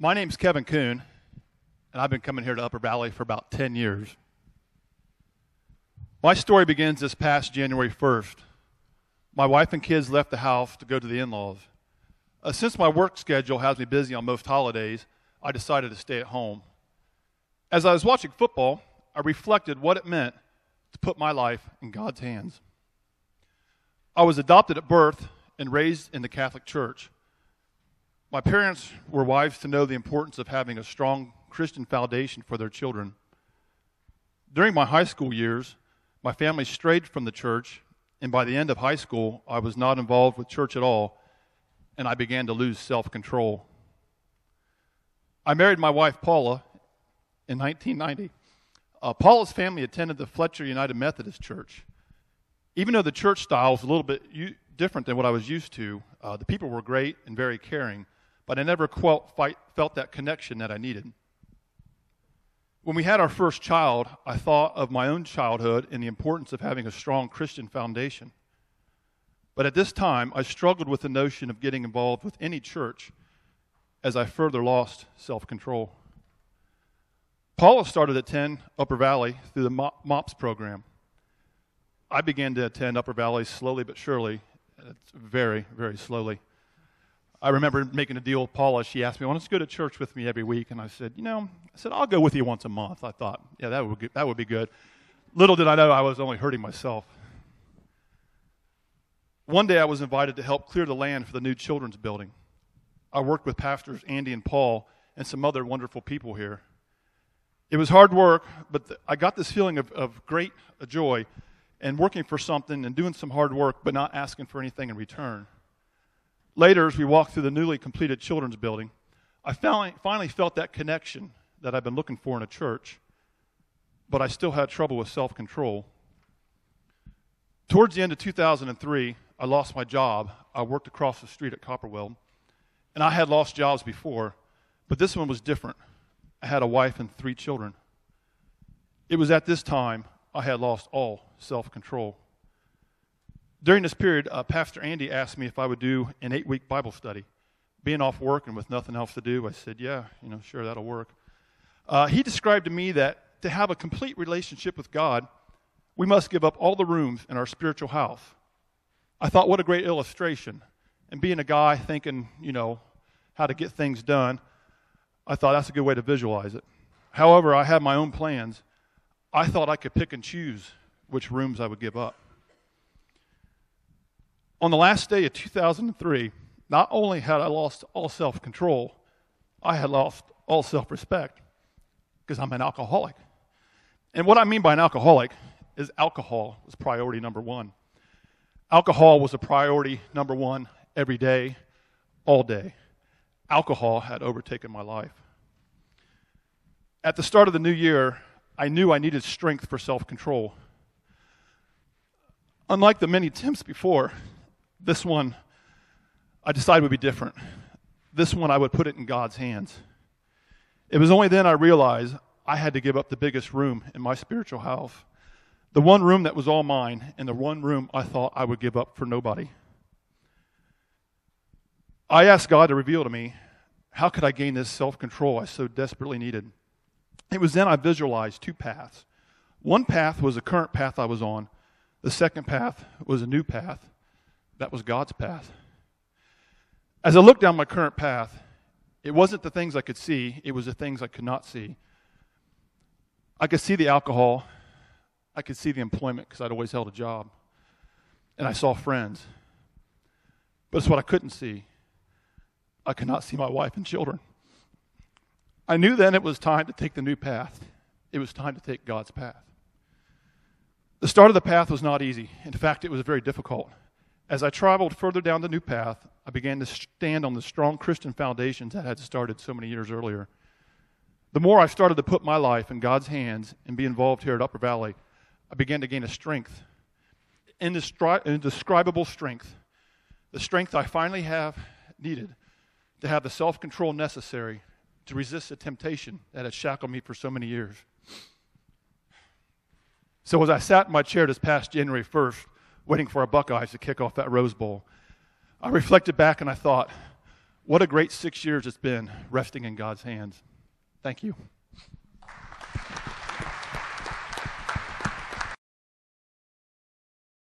My name's Kevin Kuhn, and I've been coming here to Upper Valley for about 10 years. My story begins this past January 1st. My wife and kids left the house to go to the in-laws. Since my work schedule has me busy on most holidays, I decided to stay at home. As I was watching football, I reflected what it meant to put my life in God's hands. I was adopted at birth and raised in the Catholic Church. My parents were wise to know the importance of having a strong Christian foundation for their children. During my high school years, my family strayed from the church, and by the end of high school, I was not involved with church at all, and I began to lose self-control. I married my wife, Paula, in 1990. Paula's family attended the Fletcher United Methodist Church. Even though the church style was a little bit different than what I was used to, the people were great and very caring, but I never felt that connection that I needed. When we had our first child, I thought of my own childhood and the importance of having a strong Christian foundation. But at this time, I struggled with the notion of getting involved with any church as I further lost self-control. Paula started to attend Upper Valley through the MOPS program. I began to attend Upper Valley slowly but surely. It's very, very slowly. I remember making a deal with Paula. She asked me, "Why don't you go to church with me every week?" And I said, I'll go with you once a month. I thought, yeah, that would be good. Little did I know I was only hurting myself. One day I was invited to help clear the land for the new children's building. I worked with pastors Andy and Paul and some other wonderful people here. It was hard work, but I got this feeling of great joy and working for something and doing some hard work, but not asking for anything in return. Later, as we walked through the newly completed children's building, I finally felt that connection that I've been looking for in a church, but I still had trouble with self-control. Towards the end of 2003, I lost my job. I worked across the street at Copperweld, and I had lost jobs before, but this one was different. I had a wife and 3 children. It was at this time I had lost all self-control. During this period, Pastor Andy asked me if I would do an 8-week Bible study. Being off work and with nothing else to do, I said, yeah, sure, that'll work. He described to me that to have a complete relationship with God, we must give up all the rooms in our spiritual house. I thought, what a great illustration. And being a guy thinking, how to get things done, I thought that's a good way to visualize it. However, I had my own plans. I thought I could pick and choose which rooms I would give up. On the last day of 2003, not only had I lost all self-control, I had lost all self-respect because I'm an alcoholic. And what I mean by an alcoholic is alcohol was priority number one. Alcohol was a priority number one every day, all day. Alcohol had overtaken my life. At the start of the new year, I knew I needed strength for self-control. Unlike the many attempts before, this one I decided would be different. This one I would put it in God's hands. It was only then I realized I had to give up the biggest room in my spiritual house. The one room that was all mine, and the one room I thought I would give up for nobody. I asked God to reveal to me, how could I gain this self-control I so desperately needed? It was then I visualized 2 paths. One path was the current path I was on. The second path was a new path. That was God's path. As I looked down my current path, it wasn't the things I could see, it was the things I could not see. I could see the alcohol. I could see the employment because I'd always held a job. And I saw friends. But it's what I couldn't see. I could not see my wife and children. I knew then it was time to take the new path. It was time to take God's path. The start of the path was not easy. In fact, it was very difficult. As I traveled further down the new path, I began to stand on the strong Christian foundations that had started so many years earlier. The more I started to put my life in God's hands and be involved here at Upper Valley, I began to gain a strength, indescribable strength, the strength I finally have needed to have the self-control necessary to resist the temptation that had shackled me for so many years. So as I sat in my chair this past January 1st, waiting for our Buckeyes to kick off that Rose Bowl, I reflected back and I thought, What a great 6 years it's been resting in God's hands. Thank you.